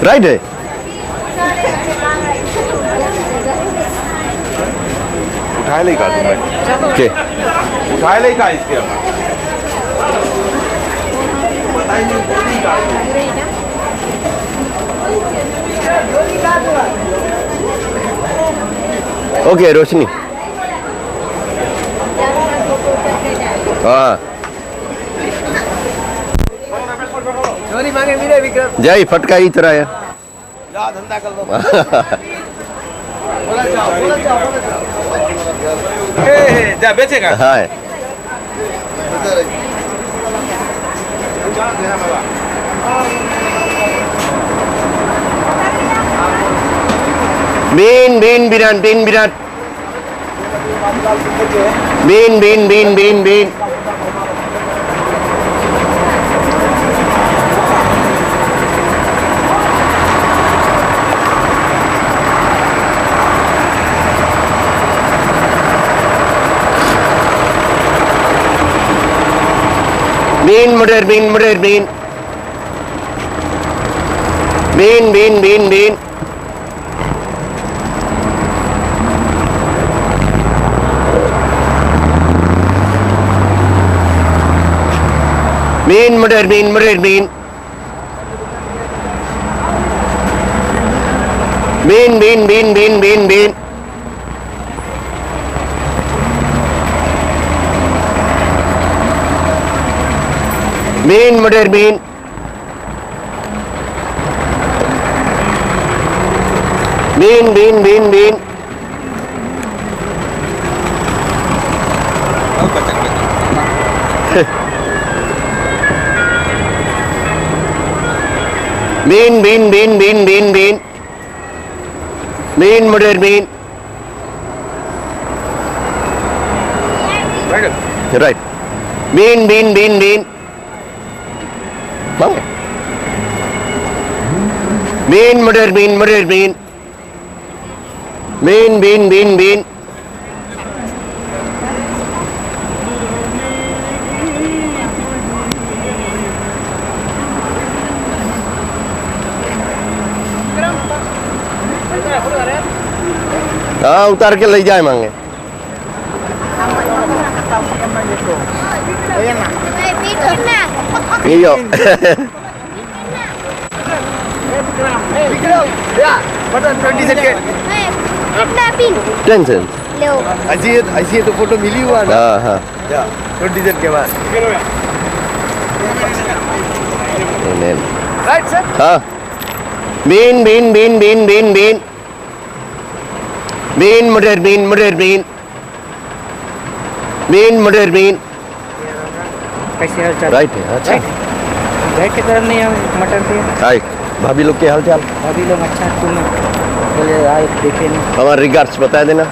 Right है। उठाए ले का तुम्हें के उठाए ले का इसके ओके रोशनी हाँ मांगे मेरे विक्रम जय फटका ही तरह है। जा धंधा कर लो जा बेचेगा हाँ बीन बीन विराट बीन विराट बीन बीन बीन बीन बीन बीन मुडर बीन मुडर बीन बीन बीन बीन बीन बीन मुडर बीन मुडर बीन बीन बीन बीन बीन बीन बीन बीन मुडर बीन बीन बीन बीन बीन बीन बीन बीन बीन बीन बीन बीन मुडर बीन राइट बीन बीन बीन बीन बीन मुडर बीन मुडर बीन बीन बीन बीन बीन हाँ उतार के ले जाए मांगे iyo या बटन 20 सेकंड कितना पिन टेंशन लो ऐसी तो फोटो मिली हुआ ना हाँ हाँ या 20 सेकंड के बाद राइट सर हाँ बीन बीन बीन बीन बीन बीन बीन मुडर बीन मुडर बीन बीन मुडर बीन कैसे हाल चाल राइट है अच्छा घर की तरफ नहीं हम मटन पे हाय भाभी लोग के हाल चाल अभी लोग अच्छा तुम बोले आए देखे नहीं हमारे रिगार्ड्स बता देना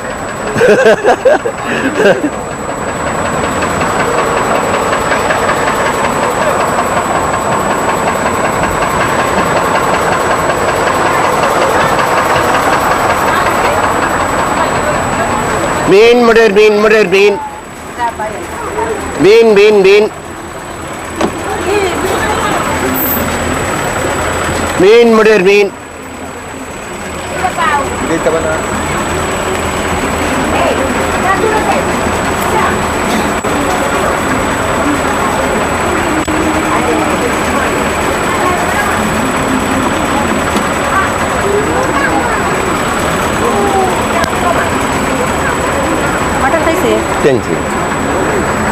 बीन मुडर बीन मुडर बीन बीन बीन बीन बीन मुडर बीन देखता बना मटन कैसे है thank you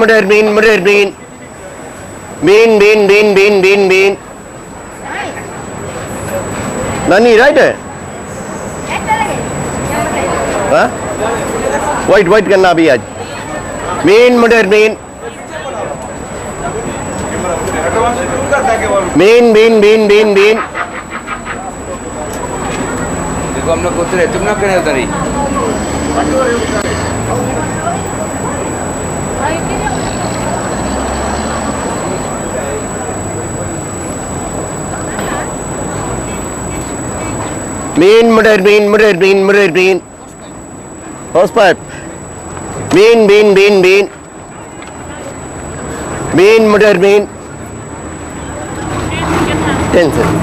mutter bean, mutter bean. Bean, bean, bean, bean, bean, bean. Nani, right? Huh? White, white करना भी आज. Bean, mutter bean. Bean, bean, bean, bean, bean. देखो हम लोग उतरे, तुम लोग कहीं उतरी। Bean, mutter bean, mutter bean, mutter bean. Hosepipe. Bean, bean, bean, bean. Bean, mutter bean. 10 cents.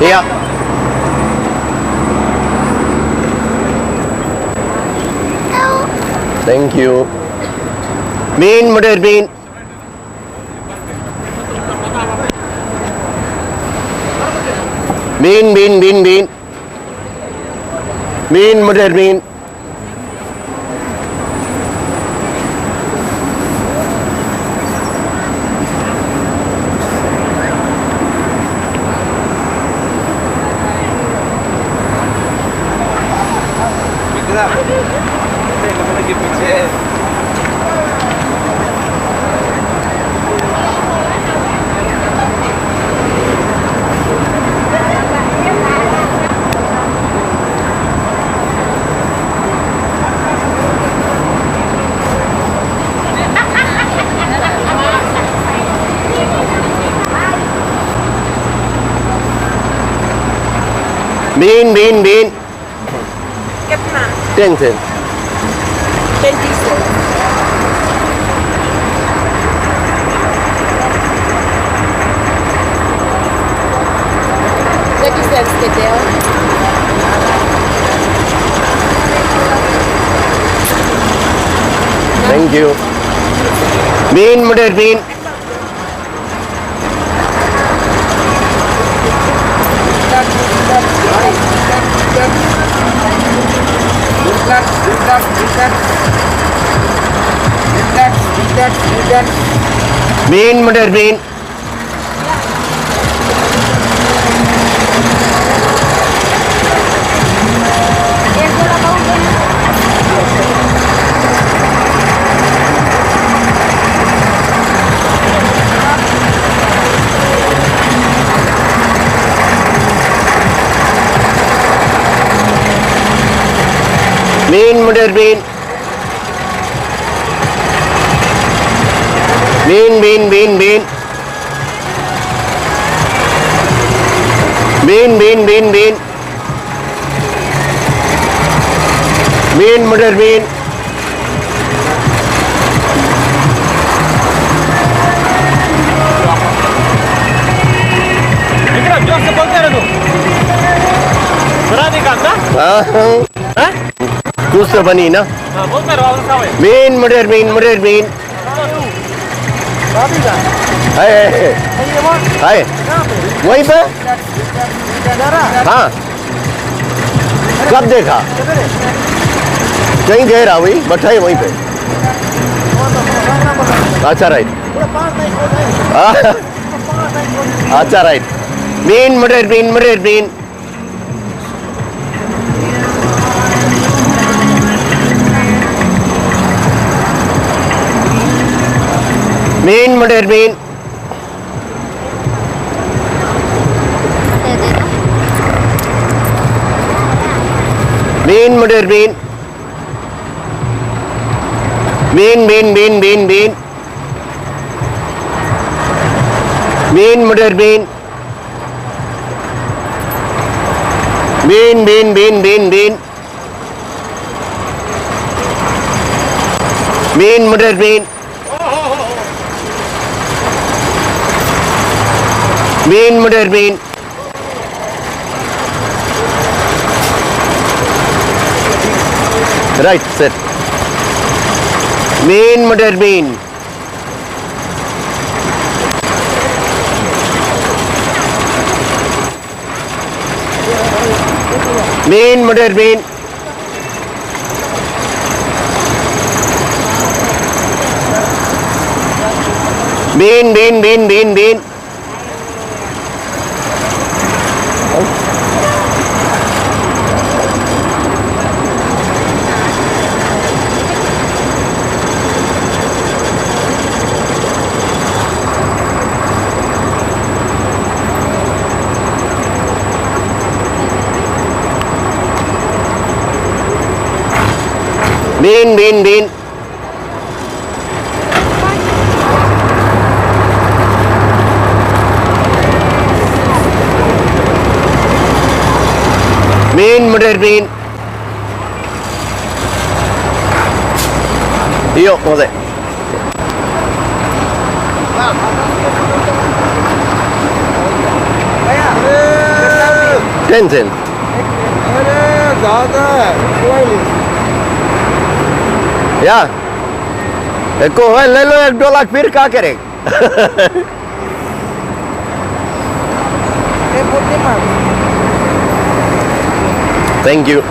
Yeah. Thank you. Bean, mutter bean. Bean, bean, bean, bean. Bean, mutter bean. कितना? कमरे के पीछे। Bean, bean, bean. कितना 10 cents. 20 cents देते हो Thank you. Bean, mutter bean. Bean, mutter bean. Bean, mutter bean. Bean, bean, bean, bean. Bean, bean, bean, bean. Bean, mutter bean. कुछ तो बनी ना bean, mutter bean, mutter bean. हाय हाय वहीं पे हाँ कब देखा कहीं गए रहा वही बट है वहीं पे अच्छा राइट अच्छा right bean, mutter bean, mutter bean. Bean, mutter bean. Bean, mutter bean. Bean, bean, bean, bean, bean. Bean, mutter bean. Bean, bean, bean, bean, bean. Bean, mutter bean. Bean, mutter bean. Right, set. Bean, mutter bean. Bean, mother bean. Bean, bean, bean, bean, bean. Bean, bean, bean. Bean, mother bean. Io, cos'è? Tencent. अरे ज़्यादा या एको है ले लो $1 फिर क्या करे thank you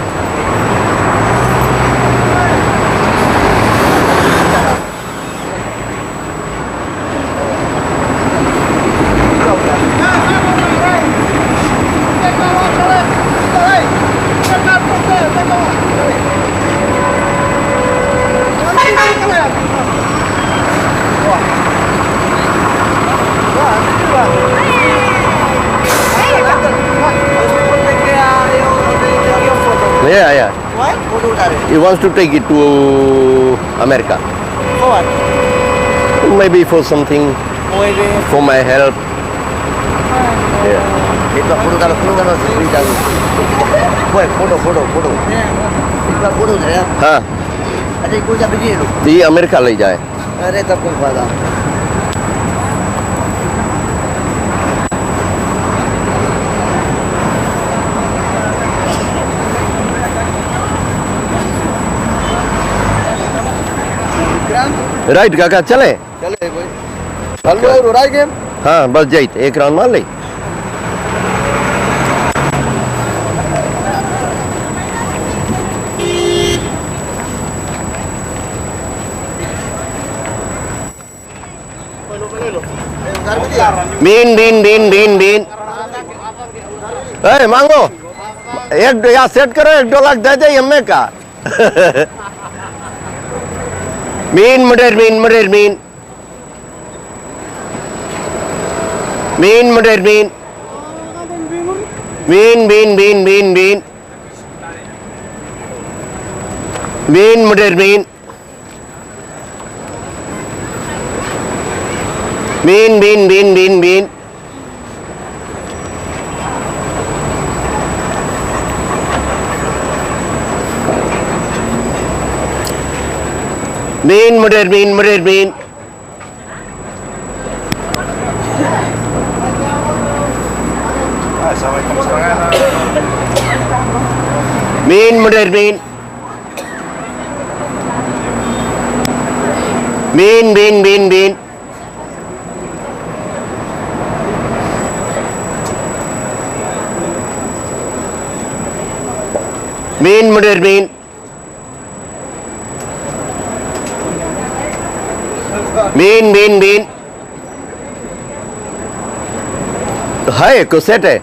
Yeah. What? Photo उठा रहे He wants to take it to America. For what? Maybe for something, Maybe. for my help. Yeah. एक बार फोटो डालो स्क्रीन डालो वो फोटो एक बार फोटो उठाया हाँ अरे कोई जा बिजी लो ये अमेरिका ले जाए अरे तब कोई फायदा राइट काका चले चले कोई हेलो राइट गेम हाँ बस जाइए एक राउंड मार ले बीन ए मांगो एक या सेट करो $1 दे दे हमें का बीन मटर बीन बीन मटर बीन मटर बीन मटर बीन Assalamualaikum sekarang. मटर बीन मटर बीन है को सेट है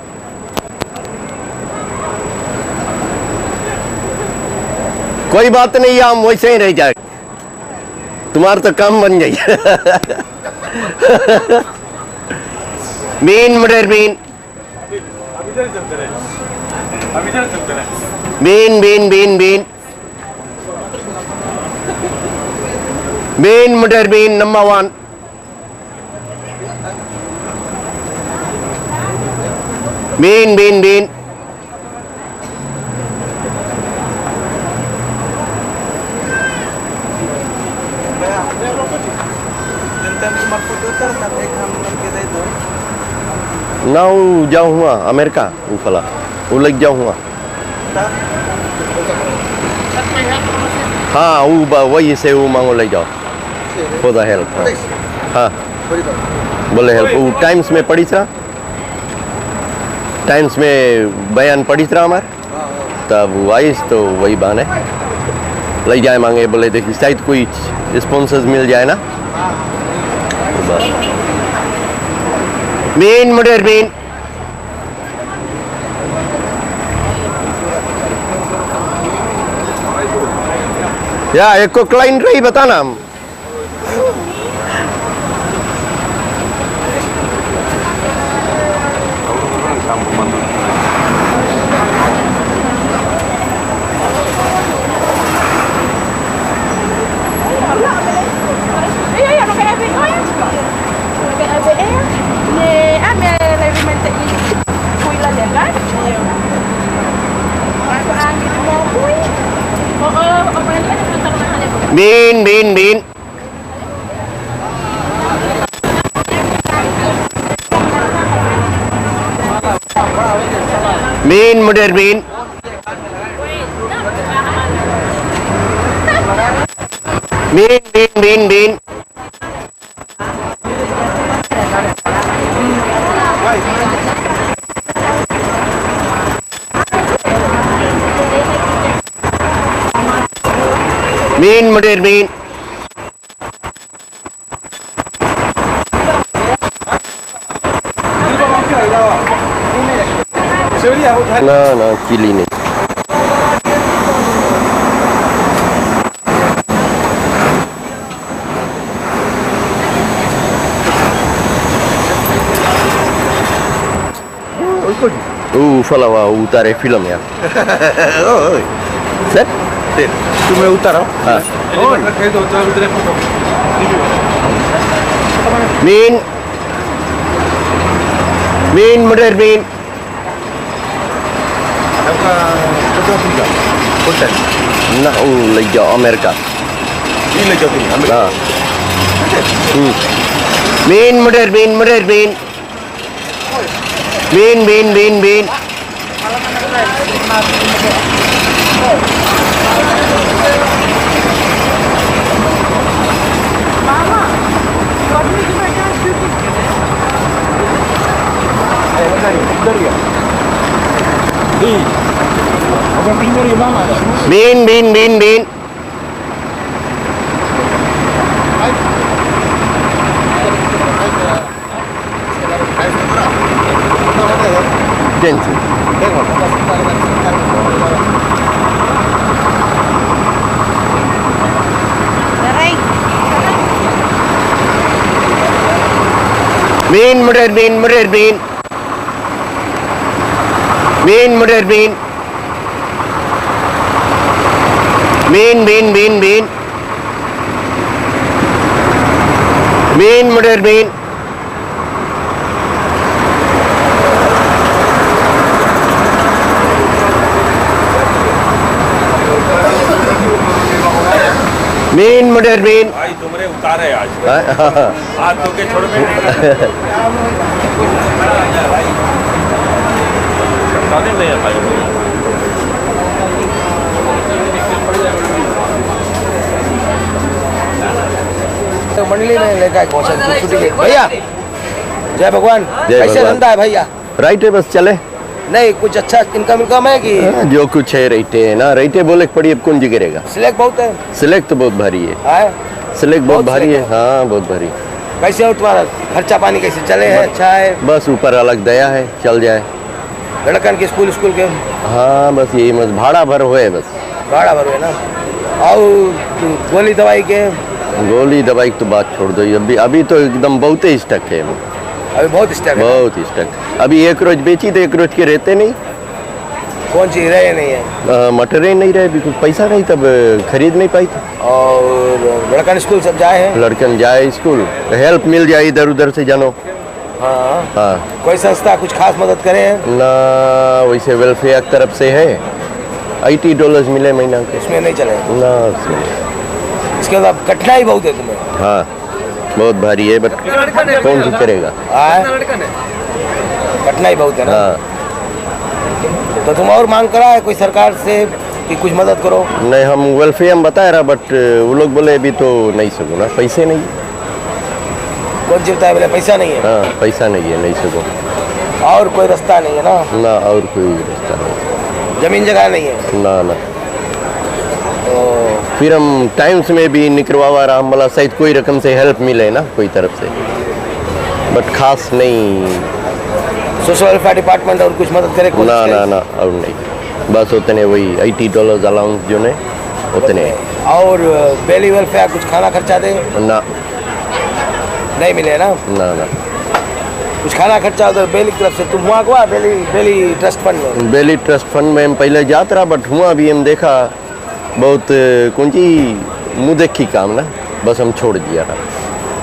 कोई बात नहीं हम वैसे ही रह जाए तुम्हारा तो काम बन जाए बीन मटर बीन मटर बीन नंबर 1 बीन ना जाऊँ हुआ अमेरिका ऊफला वो लग जाऊँ हुआ हाँ वो वही से वो मांगो ले जाओ फॉर द हेल्प हाँ बोले हेल्प वो टाइम्स में पढ़ी था टाइम्स में बयान पढ़ी था हमारे तब वो आइस तो वही बहाने ले जाए मांगे, बोले देखिए शायद कोई स्पॉन्सर्स मिल जाए ना। मीन मुडेर मीन या एक को क्लाइंट रही बताना हम मीन मीन मीन मीन मुडेर मीन मीन मीन मीन मीन मीन मुडेर मीन ना ना चिली नहीं फलावा उतारे फिल्म यार सर तुम्हें उतारो हाँ मीन मीन मुडेर मीन ना ले जाओ अमेरिका हाँ मीन मुडेर मीन मुडेर मीन मीन मीन मीन मीन मीन मीन मीन मीन टेंशन मीन मुडेर मीन मुडेर मीन मीन मुडेर मीन मीन मीन मीन मीन मीन मुडेर मीन मीन मुडेर मीन भाई तुमरे उतारे आज हाँ आज तो के छोड़ में नहीं है भाई तो मंडली में लेकर पहुंचा छुट्टी के भैया जय भगवान जय कैसे भगवान। धंधा है भैया राइट है बस चले नहीं कुछ अच्छा इनकम है कि जो कुछ है राइटे है ना राइटे बोले पड़ी अब कौन जी करेगा सिलेक्ट बहुत है सिलेक्ट तो बहुत भारी है सिलेक्ट बहुत बहुत भारी है select हाँ बहुत भारी कैसे हो तुम्हारा खर्चा पानी कैसे चले है अच्छा है बस ऊपर अलग दया है चल जाए लड़कन के स्कूल के हाँ बस यही बस भाड़ा भर हुए बस भाड़ा भरो है ना और गोली दवाई के गोली दवाई की तो बात छोड़ दो अभी अभी तो एकदम बहुत ही स्टक है अभी बहुत स्टक है बहुत ही स्टक अभी एक रोज बेची तो एक रोज के रहते नहीं कौन चीज रहे नहीं है मटर ही नहीं रहे बिल्कुल पैसा नहीं तब खरीद नहीं पाई थी और लड़कन स्कूल सब जाए हैं लड़कन जाए स्कूल हेल्प मिल जाए इधर उधर से जानो हाँ हाँ कोई संस्था कुछ खास मदद करे हैं ना वैसे वेलफेयर की तरफ से है $80 मिले महीना के उसमें नहीं चले ना उसमें इसके बाद कठिनाई बहुत है तुम्हें हाँ बहुत भारी है बट कौन सी करेगा कठिनाई बहुत है ना हाँ तो तुम और मांग करा है कोई सरकार से कि कुछ मदद करो नहीं हम वेलफेयर में बता रहा बट वो लोग बोले अभी तो नहीं सको ना पैसे नहीं कौन जीवता है बोले पैसा नहीं है हाँ पैसा नहीं है नहीं सको और कोई रास्ता नहीं है ना ना और कोई रास्ता नहीं जमीन जगह नहीं है ना ना तो फिर हम टाइम्स में भी निकलवा रहा मला शायद कोई रकम से हेल्प मिले ना कोई तरफ से, बट खास नहीं। सोशल वेलफेयर डिपार्टमेंट और कुछ मदद करे? ना ना ना और नहीं, बस उतने वही $80 अलाउंस जो ने उतने। और बेली वेलफेयर कुछ खाना खर्चा दे? ना नहीं मिले ना? ना ना कुछ खाना खर्चा हो तो बेली की तरफ से तुम हुआ हुआ बेली ट्रस्ट फंड में? बेली ट्रस्ट फंड में हम पहले जात रहा, बट हुआ भी हम देखा बहुत कौन सी मुँह देखी काम ना, बस हम छोड़ दिया था।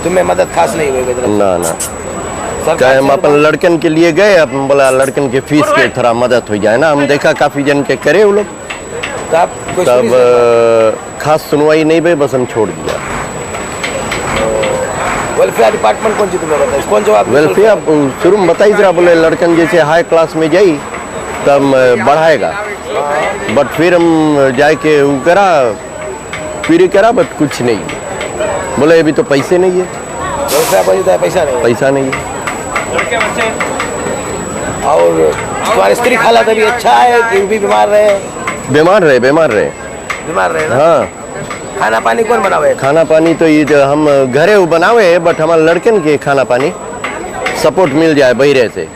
तुम्हें मदद खास नहीं हुई? ना ना सरकार चाहे हम से अपन लड़कन के लिए गए, अपन बोला लड़कन के फीस के थोड़ा मदद हो जाए ना, हम देखा काफ़ी जन के करे वो लोग, तब कोई तब सुनी? खास सुनवाई नहीं भाई, बस हम छोड़ दिया। वेलफेयर डिपार्टमेंट कौन सी तुम्हें बताइए, कौन जवाब? वेलफेयर शुरू में बताई जरा, बोले लड़कन जैसे हाई क्लास में जाई तब बढ़ाएगा, बट फिर हम जाके वो करा फिर करा, बट कुछ नहीं, बोले अभी तो पैसे नहीं है। वेलफेयर को देता है पैसा नहीं? पैसा नहीं है। और तुम्हारी स्त्री हालत अभी अच्छा है कि भी बीमार रहे? बीमार रहे बीमार रहे ना? हाँ। खाना पानी कौन बनावे? खाना पानी तो ये जो हम घरे वो बनावे, बट हमारे लड़कन के खाना पानी सपोर्ट मिल जाए बहरे से।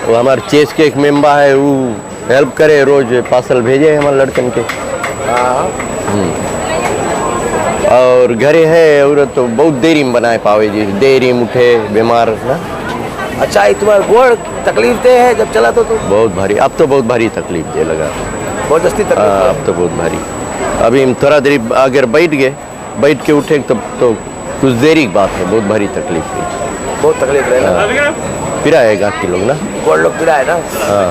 वो हमारे चेस के एक मेम्बर है, वो हेल्प करे, रोज पार्सल भेजे हमारे लड़कन के। हाँ। और घरे है औरत तो बहुत देरी में बनाए पावे जी, देरी में उठे बीमार ना। अच्छा ये तुम्हारे गोड़ तकलीफ दे है जब चला तो तुम? बहुत भारी, अब तो बहुत भारी तकलीफ दे लगा। बहुत जस्ती हाँ तकलीफ अब तो बहुत भारी। अभी हम थोड़ा देरी अगर बैठ गए, बैठ के उठे तब तो कुछ देरी की बात है, बहुत भारी तकलीफ थी। बहुत तकलीफ रहे ना? पिरा है गाँव के लोग ना। गोड़ लोग पीड़ा है ना? हाँ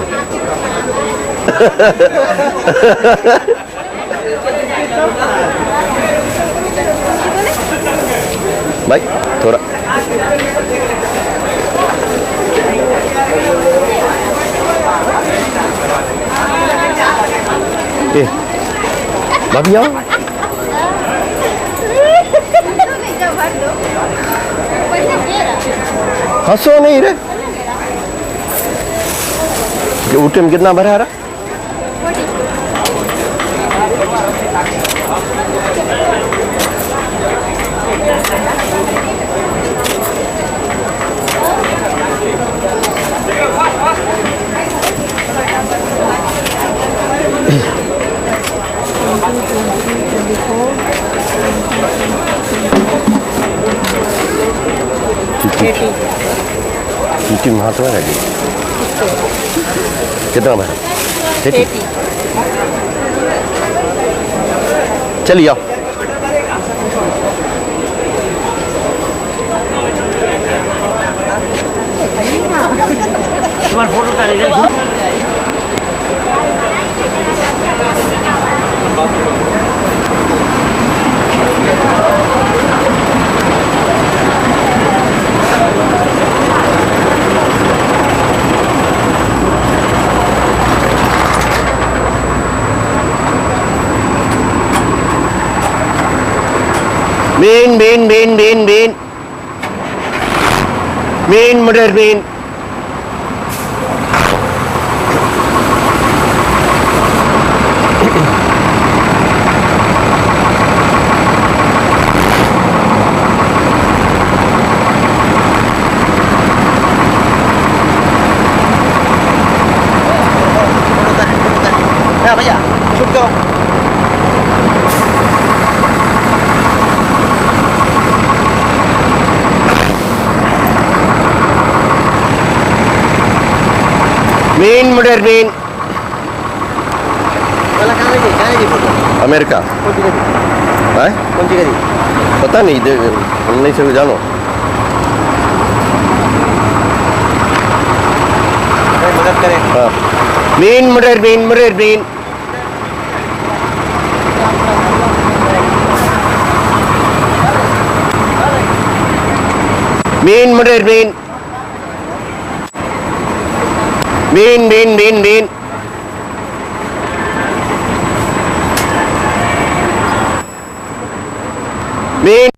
भाई थोड़ा भाभी आओ। हंसो नहीं रे, उठे में कितना भरा रहा? चीटी में हाथ लगा दी। कितना भरा? 80। चलिए आओ। तुम्हारा फोटो का Bean, bean, bean, bean, bean. Bean, mother bean. हाँ भैया छुट दो। Bean, mother bean. वाला कहाँ लगी फोटो? अमेरिका। कौन सी गई? है? कौन सी गई? पता नहीं, दे हम नहीं से जानो। मदद करें। हाँ। Bean, mother bean, mother bean. Bean, mother bean. Bean, bean, bean, bean. Bean.